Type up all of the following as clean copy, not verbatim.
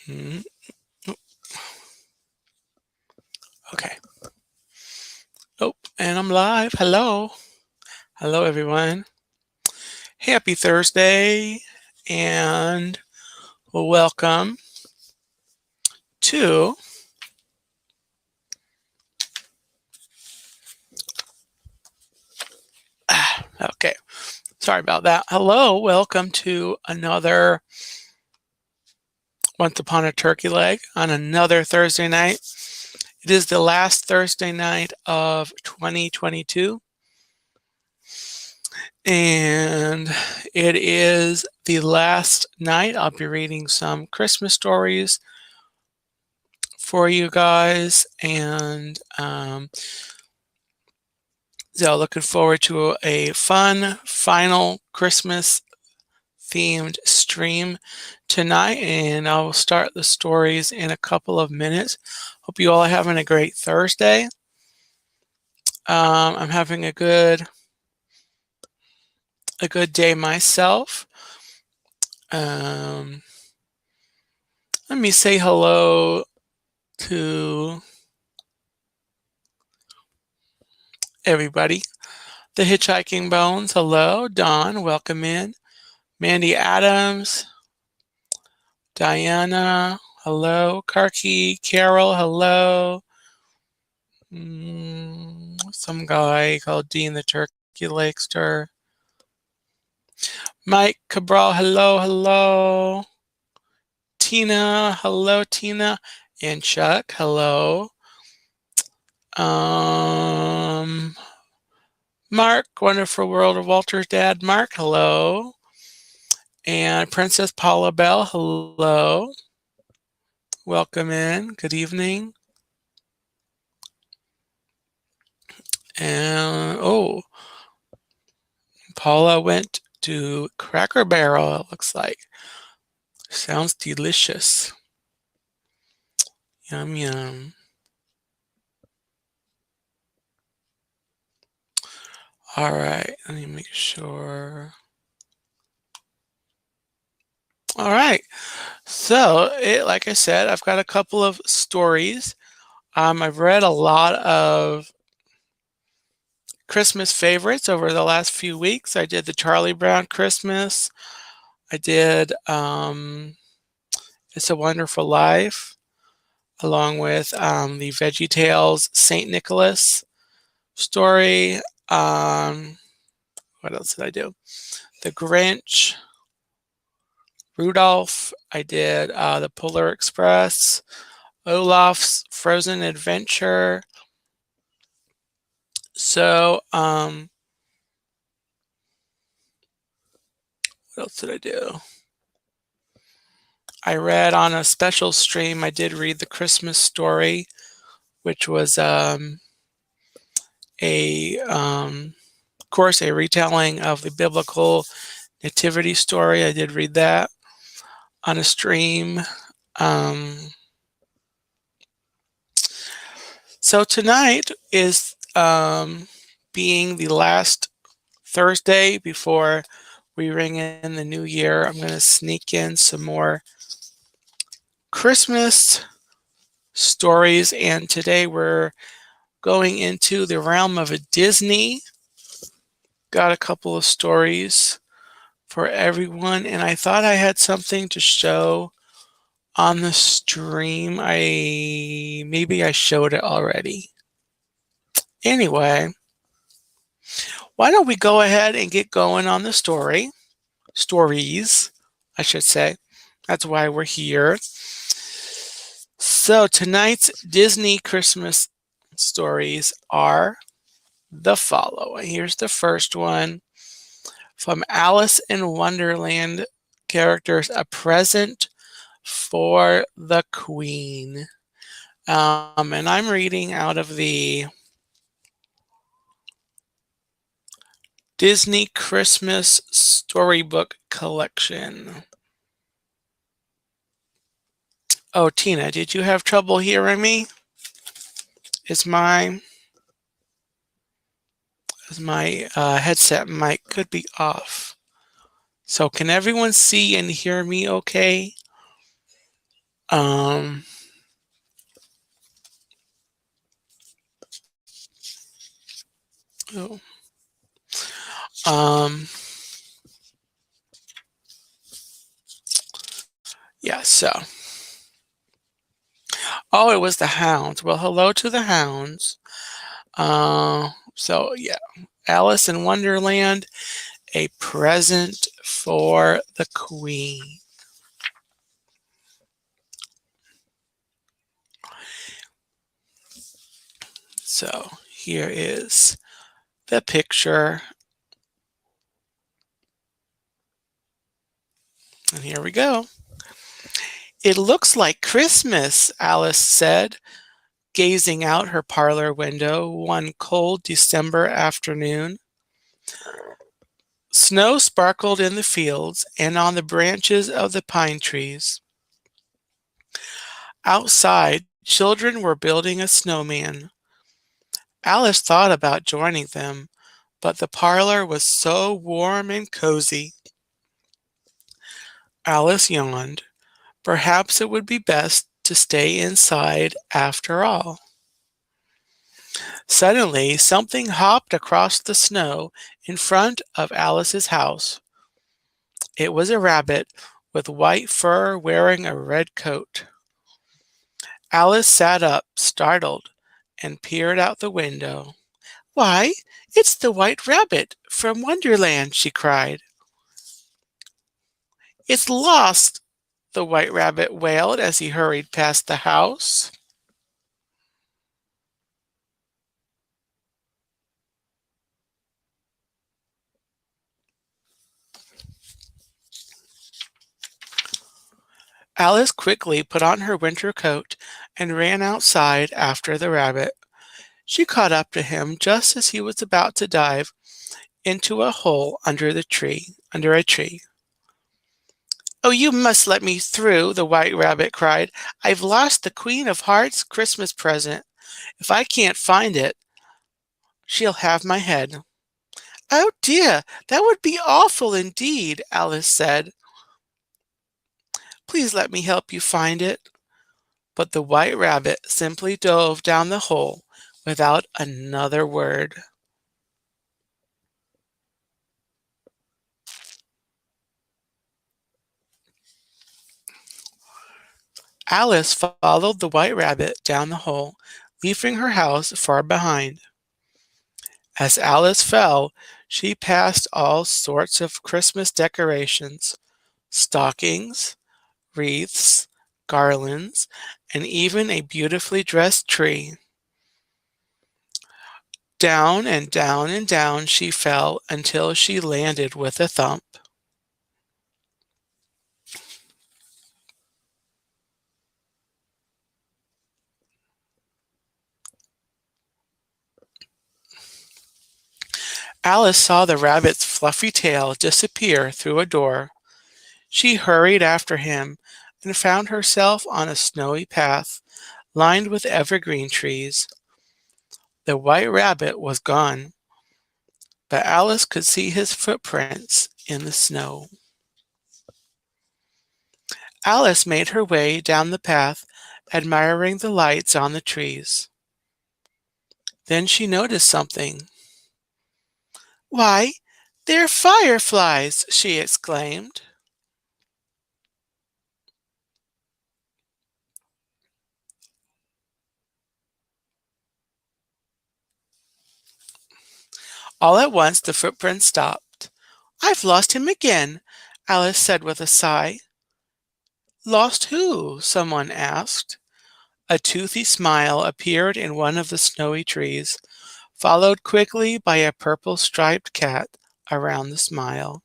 Mm, oh, okay. Oh, and I'm live. Hello. Hello, everyone. Happy Thursday, and welcome to okay. Sorry about that. Hello, welcome to another Once Upon a Turkey Leg on another Thursday night. It is the last Thursday night of 2022. And it is the last night. I'll be reading some Christmas stories for you guys, and so looking forward to a fun final Christmas themed stream tonight, and I will start the stories in a couple of minutes. Hope you all are having a great Thursday. I'm having a good day myself. Let me say hello to everybody. The Hitchhiking Bones, hello. Don, welcome in. Mandy Adams, Diana, hello. Karki, Carol, hello. Some guy called Dean the Turkey Legster. Mike Cabral, hello, hello. Tina, hello, Tina. And Chuck, hello. Mark, Wonderful World of Walter's dad, Mark, hello. And Princess Paula Bell, hello. Welcome in. Good evening. And Paula went to Cracker Barrel, it looks like. Sounds delicious. Yum, yum. All right, let me make sure. All right, so like I said, I've got a couple of stories. I've read a lot of Christmas favorites over the last few weeks. I did the Charlie Brown Christmas. I did It's a Wonderful Life, along with the Veggie Tales St. Nicholas story. What else did I do? The Grinch, Rudolph. I did the Polar Express, Olaf's Frozen Adventure. So, what else did I do? I read on a special stream, I did read The Christmas Story, which was of course, a retelling of the biblical nativity story. I did read that on a stream. So tonight is being the last Thursday before we ring in the new year. I'm going to sneak in some more Christmas stories, and today we're going into the realm of Disney. Got a couple of stories for everyone, and I thought I had something to show on the stream. Maybe I showed it already. Anyway, why don't we go ahead and get going on the stories, I should say. That's why we're here. So tonight's Disney Christmas stories are the following. Here's the first one from Alice in Wonderland characters, A Present for the Queen. And I'm reading out of the Disney Christmas Storybook Collection. Oh, Tina, did you have trouble hearing me? Is my headset mic could be off. So can everyone see and hear me okay? Um, oh, um, yeah, so. Oh, it was the hounds. Well, hello to the hounds. So yeah, Alice in Wonderland, a present for the Queen. So here is the picture. And here we go. It looks like Christmas, Alice said, gazing out her parlor window one cold December afternoon. Snow sparkled in the fields and on the branches of the pine trees. Outside, children were building a snowman. Alice thought about joining them, but the parlor was so warm and cozy. Alice yawned. Perhaps it would be best to stay inside after all. Suddenly, something hopped across the snow in front of Alice's house. It was a rabbit with white fur wearing a red coat. Alice sat up, startled, and peered out the window. Why, it's the White Rabbit from Wonderland, she cried. It's lost, the White Rabbit wailed as he hurried past the house. Alice quickly put on her winter coat and ran outside after the rabbit. She caught up to him just as he was about to dive into a hole under a tree. Oh, you must let me through, the White Rabbit cried. I've lost the Queen of Hearts Christmas present. If I can't find it, she'll have my head. Oh dear, that would be awful indeed, Alice said. Please let me help you find it. But the White Rabbit simply dove down the hole without another word. Alice followed the White Rabbit down the hole, leaving her house far behind. As Alice fell, she passed all sorts of Christmas decorations, stockings, wreaths, garlands, and even a beautifully dressed tree. Down and down and down she fell until she landed with a thump. Alice saw the rabbit's fluffy tail disappear through a door. She hurried after him and found herself on a snowy path lined with evergreen trees. The White Rabbit was gone, but Alice could see his footprints in the snow. Alice made her way down the path, admiring the lights on the trees. Then she noticed something. Why, they're fireflies, she exclaimed. All at once the footprints stopped. I've lost him again, Alice said with a sigh. Lost who? Someone asked. A toothy smile appeared in one of the snowy trees, followed quickly by a purple striped cat around the smile.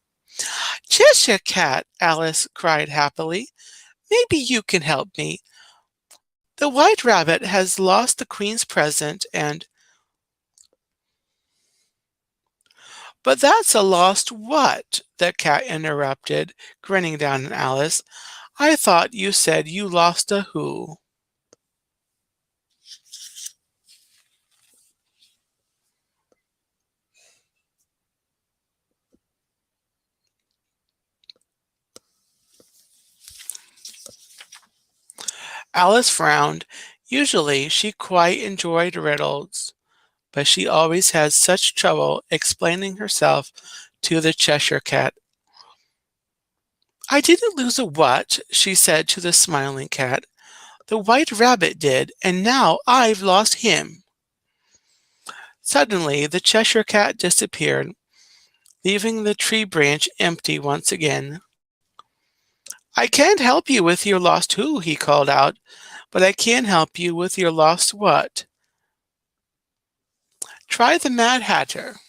Cheshire Cat, Alice cried happily. Maybe you can help me. The White Rabbit has lost the Queen's present and... But that's a lost what? The cat interrupted, grinning down at Alice. I thought you said you lost a who? Alice frowned. Usually she quite enjoyed riddles, but she always had such trouble explaining herself to the Cheshire Cat. "I didn't lose a what?" she said to the smiling cat. "The White Rabbit did, and now I've lost him." Suddenly the Cheshire Cat disappeared, leaving the tree branch empty once again. "I can't help you with your lost who," he called out, "but I can help you with your lost what. Try the Mad Hatter."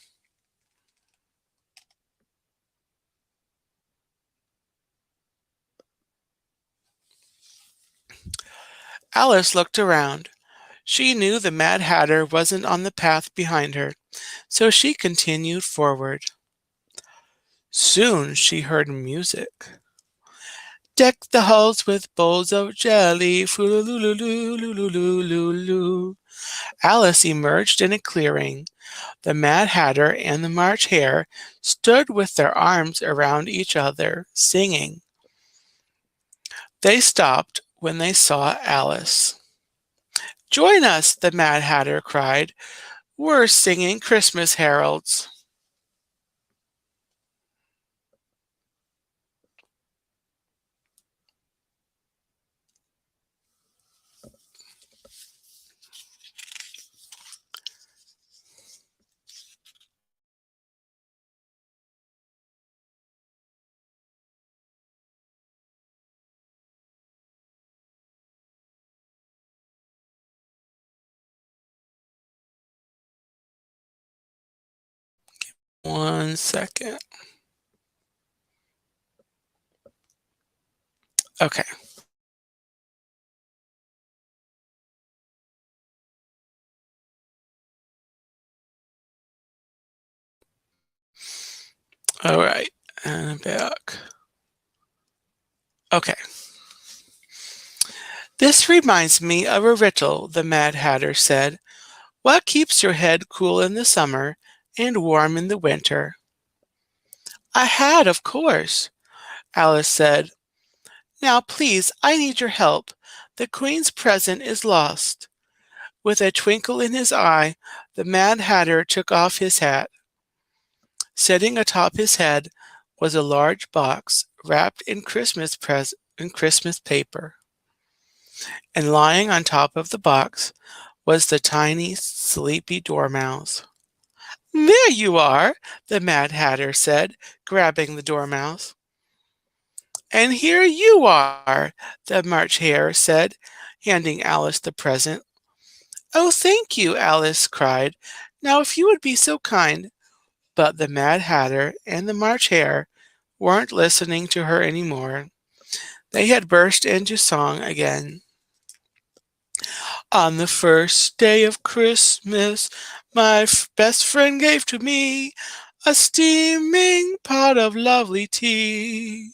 Alice looked around. She knew the Mad Hatter wasn't on the path behind her, so she continued forward. Soon she heard music. "Deck the halls with bowls of jelly, foo-loo-loo-loo-loo-loo-loo-loo." Alice emerged in a clearing. The Mad Hatter and the March Hare stood with their arms around each other, singing. They stopped when they saw Alice. "Join us," the Mad Hatter cried. "We're singing Christmas carols." One second. Okay. All right. And I'm back. Okay. "This reminds me of a riddle," the Mad Hatter said. "What keeps your head cool in the summer and warm in the winter?" "A hat, of course," Alice said. "Now, please, I need your help. The Queen's present is lost." With a twinkle in his eye, the Mad Hatter took off his hat. Sitting atop his head was a large box wrapped in Christmas paper, and lying on top of the box was the tiny, sleepy Dormouse. "There you are," the Mad Hatter said, grabbing the Dormouse. "And here you are," the March Hare said, handing Alice the present. "Oh, thank you," Alice cried. "Now, if you would be so kind." But the Mad Hatter and the March Hare weren't listening to her any more. They had burst into song again. "On the first day of Christmas, my best friend gave to me a steaming pot of lovely tea."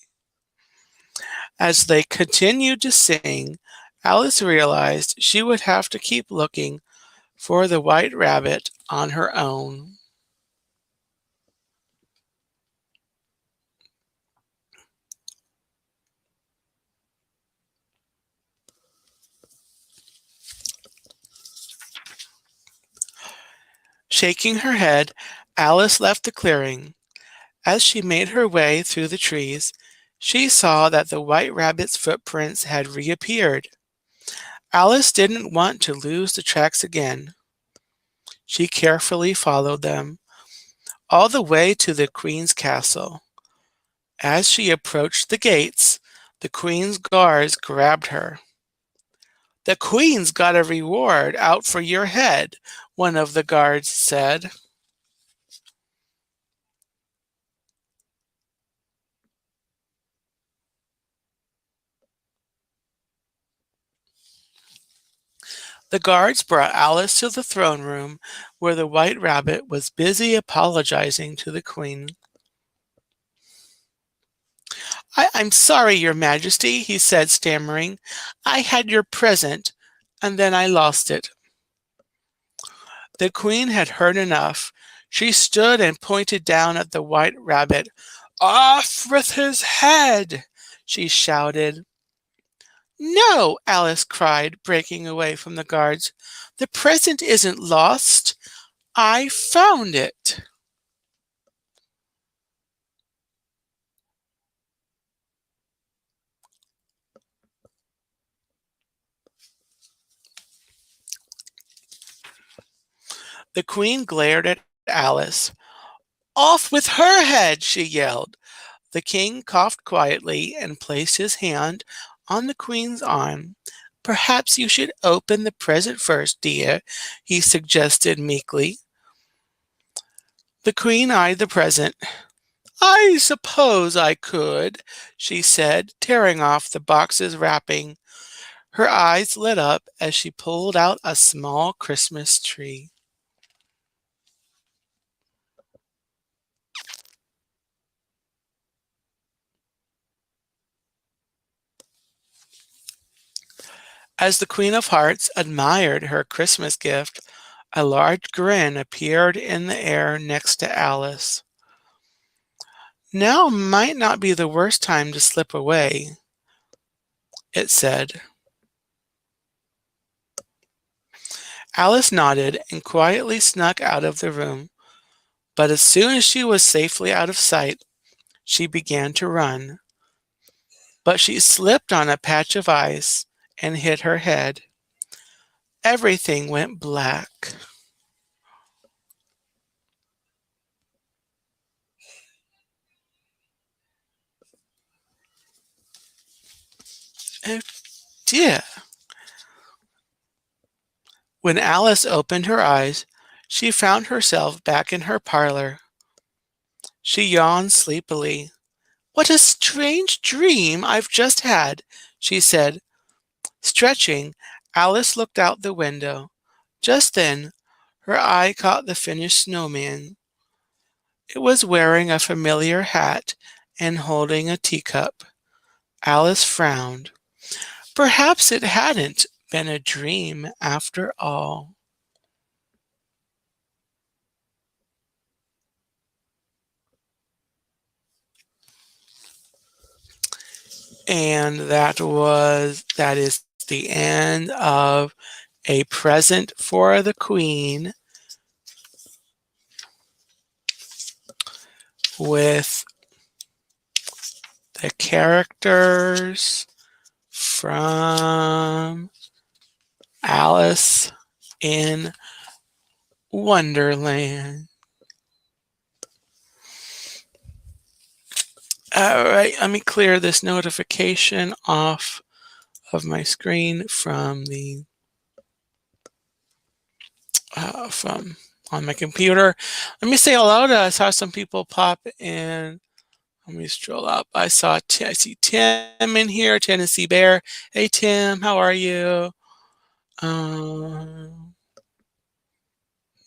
As they continued to sing, Alice realized she would have to keep looking for the White Rabbit on her own. Shaking her head, Alice left the clearing. As she made her way through the trees, she saw that the White Rabbit's footprints had reappeared. Alice didn't want to lose the tracks again. She carefully followed them, all the way to the Queen's castle. As she approached the gates, the Queen's guards grabbed her. "The Queen's got a reward out for your head," one of the guards said. The guards brought Alice to the throne room, where the White Rabbit was busy apologizing to the Queen. I'm sorry, Your Majesty," he said, stammering. "I had your present, and then I lost it." The Queen had heard enough. She stood and pointed down at the White Rabbit. "Off with his head!" she shouted. No, Alice cried, breaking away from the guards. The present isn't lost. I found it. The queen glared at Alice. Off with her head, she yelled. The king coughed quietly and placed his hand on the queen's arm. Perhaps you should open the present first, dear, he suggested meekly. The queen eyed the present. I suppose I could, she said, tearing off the box's wrapping. Her eyes lit up as she pulled out a small Christmas tree. As the Queen of Hearts admired her Christmas gift, a large grin appeared in the air next to Alice. Now might not be the worst time to slip away, it said. Alice nodded and quietly snuck out of the room, but as soon as she was safely out of sight, she began to run. But she slipped on a patch of ice and hit her head. Everything went black. Oh dear. When Alice opened her eyes, she found herself back in her parlor. She yawned sleepily. What a strange dream I've just had, she said. Stretching, Alice looked out the window. Just then, her eye caught the finished snowman. It was wearing a familiar hat and holding a teacup. Alice frowned. Perhaps it hadn't been a dream after all. And that is the end of A Present for the Queen with the characters from Alice in Wonderland. All right, let me clear this notification off of my screen from the from on my computer. Let me say hello to. I saw some people pop in. Let me stroll up. I see Tim in here, Tennessee Bear. Hey Tim, how are you? Um,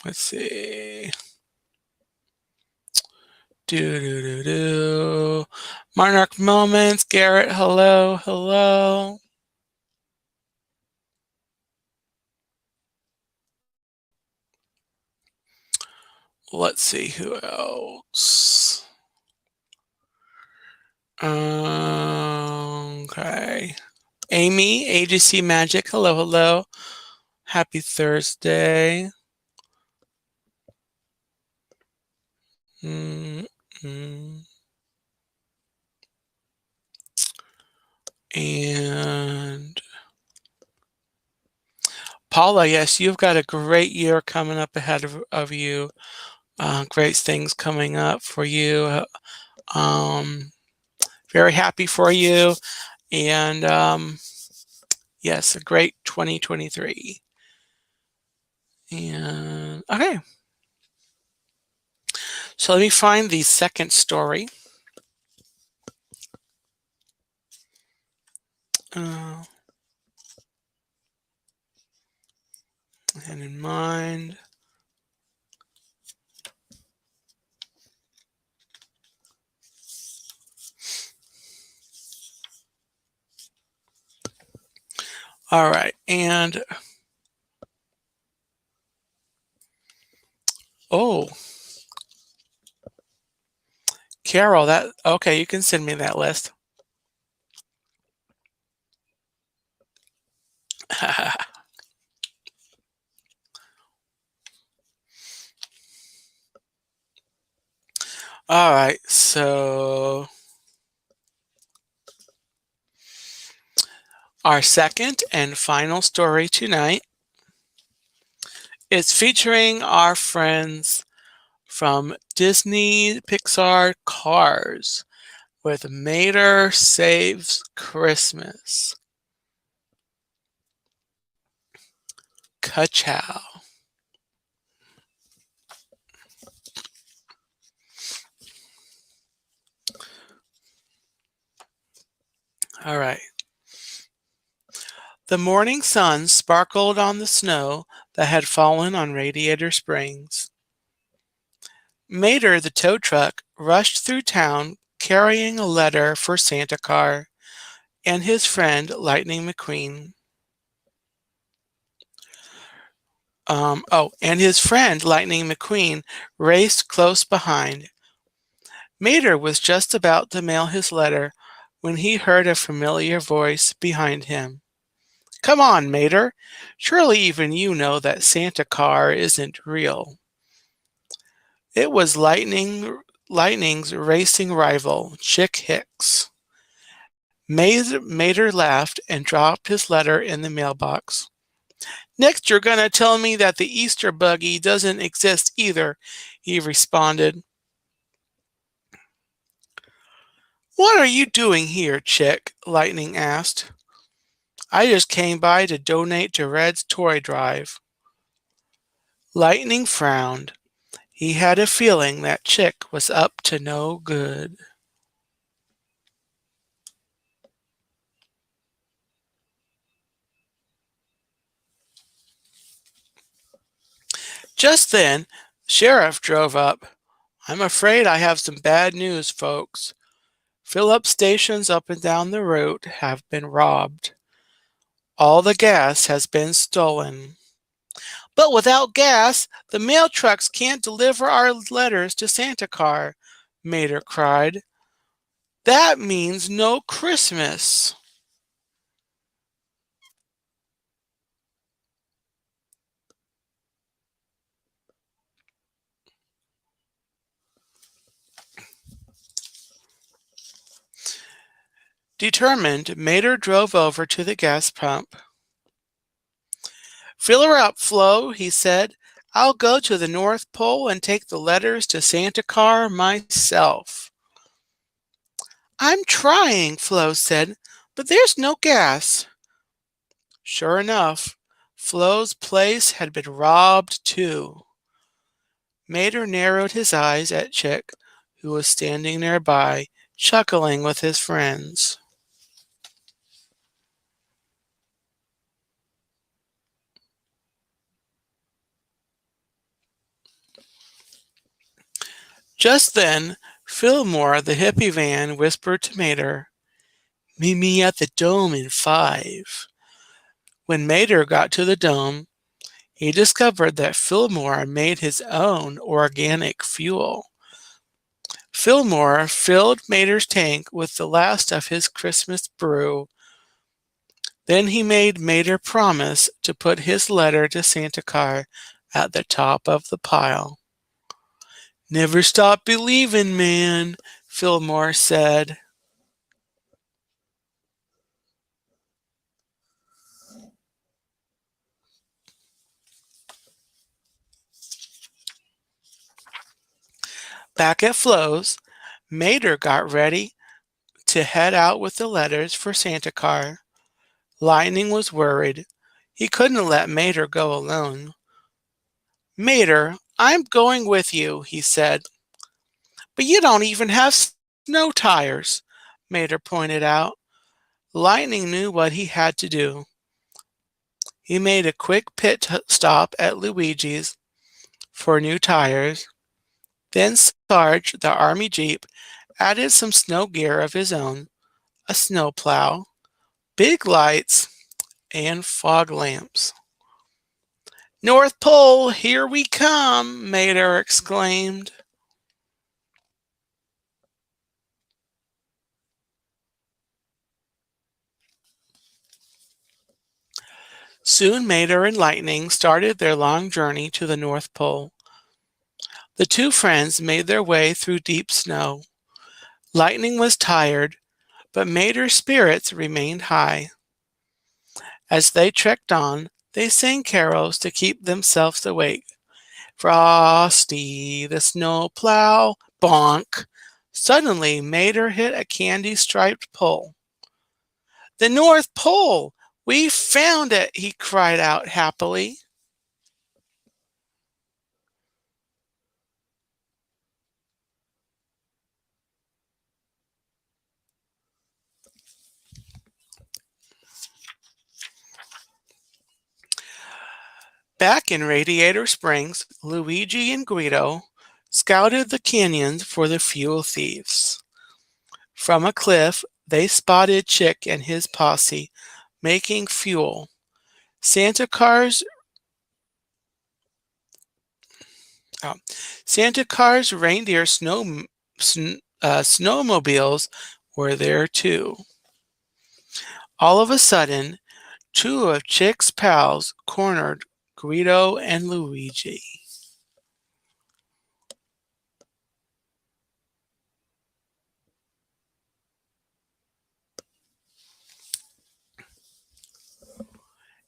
let's see. Do. Monarch Moments, Garrett, hello, hello. Let's see who else. Okay. Amy, AGC Magic, hello, hello. Happy Thursday. Mm -mm. And Paula, yes, you've got a great year coming up ahead of you. Great things coming up for you. Um, very happy for you. And yes, a great 2023. And okay. So let me find the second story. And in mind. All right, and oh, Carol, that okay, you can send me that list. All right, so our second and final story tonight is featuring our friends from Disney Pixar Cars with Mater Saves Christmas. Ka-chow. All right. The morning sun sparkled on the snow that had fallen on Radiator Springs. Mater, the tow truck, rushed through town carrying a letter for Santa Car and his friend Lightning McQueen. And his friend Lightning McQueen raced close behind. Mater was just about to mail his letter when he heard a familiar voice behind him. Come on, Mater. Surely even you know that Santa Car isn't real. It was Lightning's racing rival, Chick Hicks. Mater laughed and dropped his letter in the mailbox. Next, you're going to tell me that the Easter buggy doesn't exist either, he responded. What are you doing here, Chick? Lightning asked. I just came by to donate to Red's toy drive. Lightning frowned. He had a feeling that Chick was up to no good. Just then, the sheriff drove up. I'm afraid I have some bad news, folks. Fill-up stations up and down the route have been robbed. All the gas has been stolen. But without gas, the mail trucks can't deliver our letters to Santa Car, Mater cried. That means no Christmas. Determined, Mater drove over to the gas pump. Fill her up, Flo, he said. I'll go to the North Pole and take the letters to Santa Car myself. I'm trying, Flo said, but there's no gas. Sure enough, Flo's place had been robbed too. Mater narrowed his eyes at Chick, who was standing nearby, chuckling with his friends. Just then, Fillmore, the hippie van, whispered to Mater, Meet me at the dome in 5. When Mater got to the dome, he discovered that Fillmore made his own organic fuel. Fillmore filled Mater's tank with the last of his Christmas brew. Then he made Mater promise to put his letter to Santa Car at the top of the pile. Never stop believing, man, Fillmore said. Back at Flo's, Mater got ready to head out with the letters for Santa Car. Lightning was worried. He couldn't let Mater go alone. Mater, I'm going with you, he said. But you don't even have snow tires, Mater pointed out. Lightning knew what he had to do. He made a quick pit stop at Luigi's for new tires. Then Sarge, the army jeep, added some snow gear of his own, a snowplow, big lights, and fog lamps. North Pole, here we come, Mater exclaimed. Soon Mater and Lightning started their long journey to the North Pole. The two friends made their way through deep snow. Lightning was tired, but Mater's spirits remained high. As they trekked on, they sang carols to keep themselves awake. Frosty the snowplow, bonk. Suddenly, Mater hit a candy-striped pole. The North Pole! We found it! He cried out happily. Back in Radiator Springs, Luigi and Guido scouted the canyons for the fuel thieves. From a cliff, they spotted Chick and his posse making fuel. Santa Car's reindeer snowmobiles were there too. All of a sudden, two of Chick's pals cornered Guido and Luigi.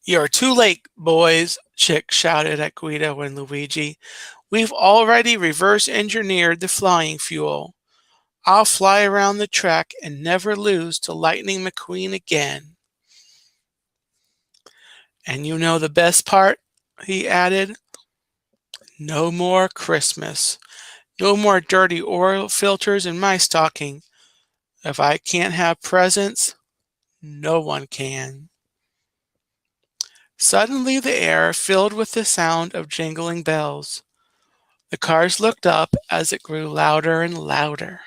You're too late, boys, Chick shouted at Guido and Luigi. We've already reverse engineered the flying fuel. I'll fly around the track and never lose to Lightning McQueen again. And you know the best part? He added. No more Christmas. No more dirty oil filters in my stocking. If I can't have presents, no one can. Suddenly the air filled with the sound of jingling bells. The cars looked up as it grew louder and louder.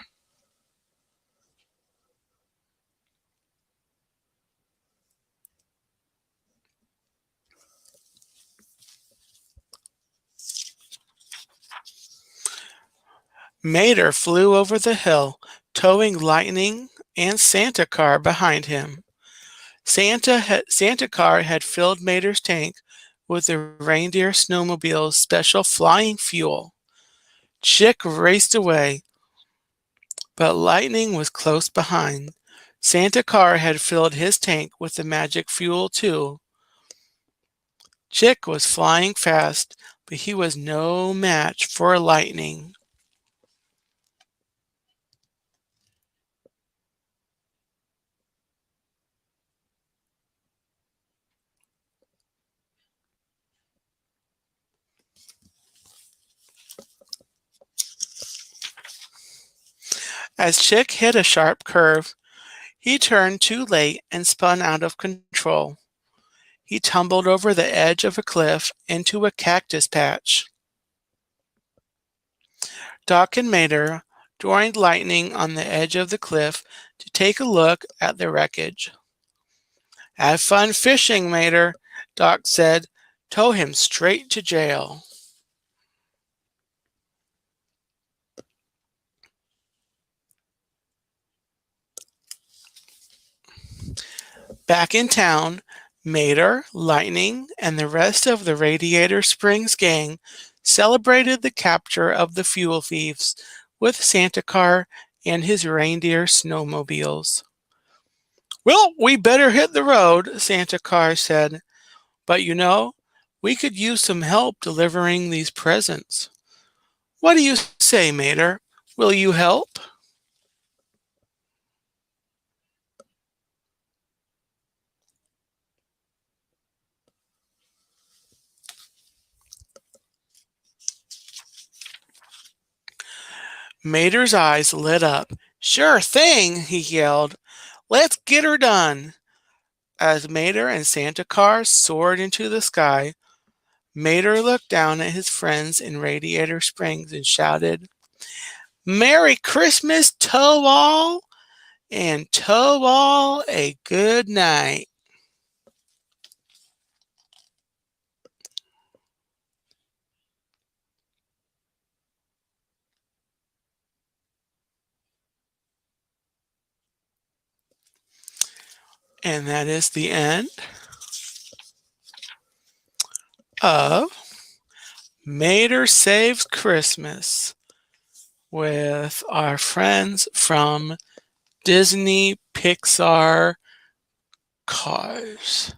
Mater flew over the hill, towing Lightning and Santa Car behind him. Santa Car had filled Mater's tank with the reindeer snowmobile's special flying fuel. Chick raced away, but Lightning was close behind. Santa Car had filled his tank with the magic fuel too. Chick was flying fast, but he was no match for Lightning. As Chick hit a sharp curve, he turned too late and spun out of control. He tumbled over the edge of a cliff into a cactus patch. Doc and Mater joined Lightning on the edge of the cliff to take a look at the wreckage. Have fun fishing, Mater, Doc said. Tow him straight to jail. Back in town, Mater, Lightning, and the rest of the Radiator Springs gang celebrated the capture of the fuel thieves with Santa Car and his reindeer snowmobiles. Well, we better hit the road, Santa Car said. But you know, we could use some help delivering these presents. What do you say, Mater? Will you help? Mater's eyes lit up. Sure thing, he yelled. Let's get her done. As Mater and Santa Car soared into the sky, Mater looked down at his friends in Radiator Springs and shouted, Merry Christmas, tow all, and tow all a good night. And that is the end. of Mater Saves Christmas with our friends from Disney Pixar Cars.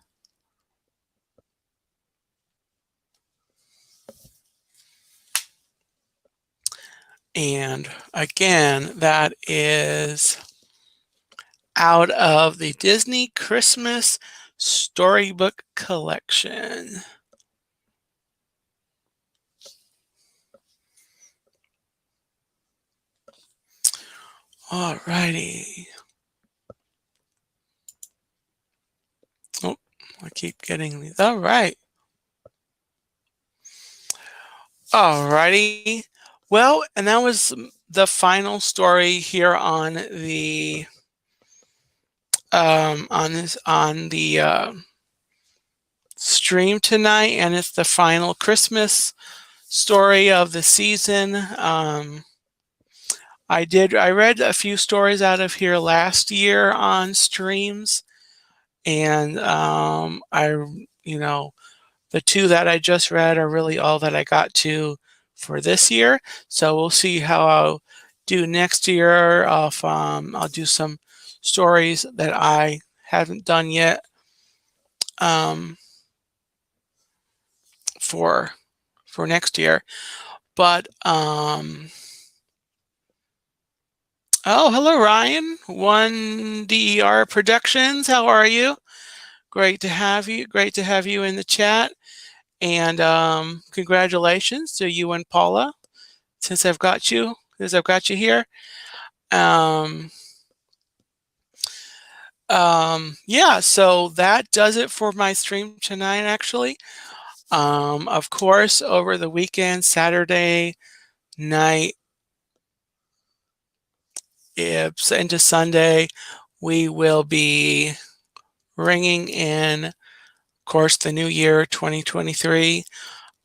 And again, that is out of the Disney Christmas Storybook Collection. Alrighty. Oh, I keep getting these. All right. Alrighty. Well, and that was the final story here on the stream tonight, and it's the final Christmas story of the season. I read a few stories out of here last year on streams, and the two that I just read are really all that I got to for this year. So we'll see how I'll do next year. I'll do some stories that I haven't done yet for next year. But oh, hello Ryan, 1DER Productions. How are you? Great to have you. Great to have you in the chat. And congratulations to you and Paula, since I've got you here. Yeah, so that does it for my stream tonight, actually. Of course, over the weekend, Saturday night into Sunday, we will be ringing in, of course, the new year 2023.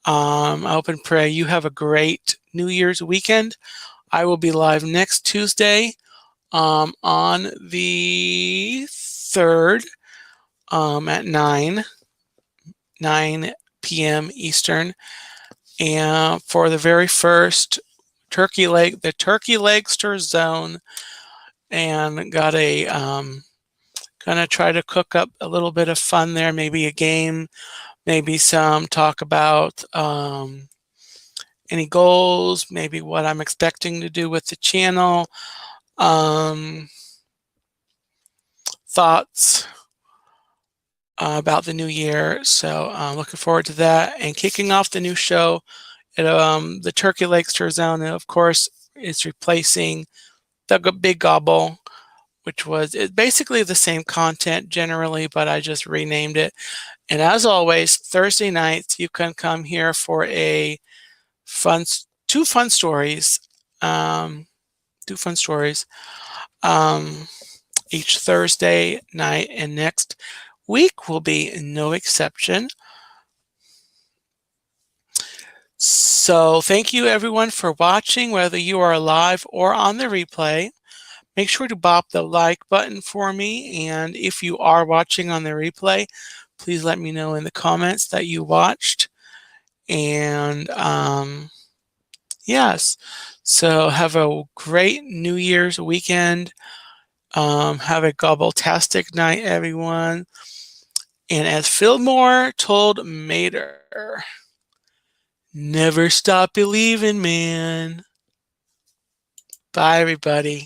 I hope and pray you have a great New Year's weekend. I will be live next Tuesday on the 3rd at 9 p.m. Eastern, and for the very first the Turkey Legster Zone, and got a gonna try to cook up a little bit of fun there, maybe a game, maybe some talk about any goals, maybe what I'm expecting to do with the channel, thoughts about the new year. So I'm looking forward to that, and kicking off the new show at the Turkey Legster Zone, and of course is replacing the Big Gobble, which was basically the same content generally, but I just renamed it. And as always, Thursday nights you can come here for two fun stories each Thursday night, and next week will be no exception. So thank you everyone for watching, whether you are live or on the replay. Make sure to bop the like button for me, and if you are watching on the replay, please let me know in the comments that you watched. And yes, so have a great New Year's weekend. Have a gobble-tastic night, everyone. And as Fillmore told Mater, never stop believing, man. Bye, everybody.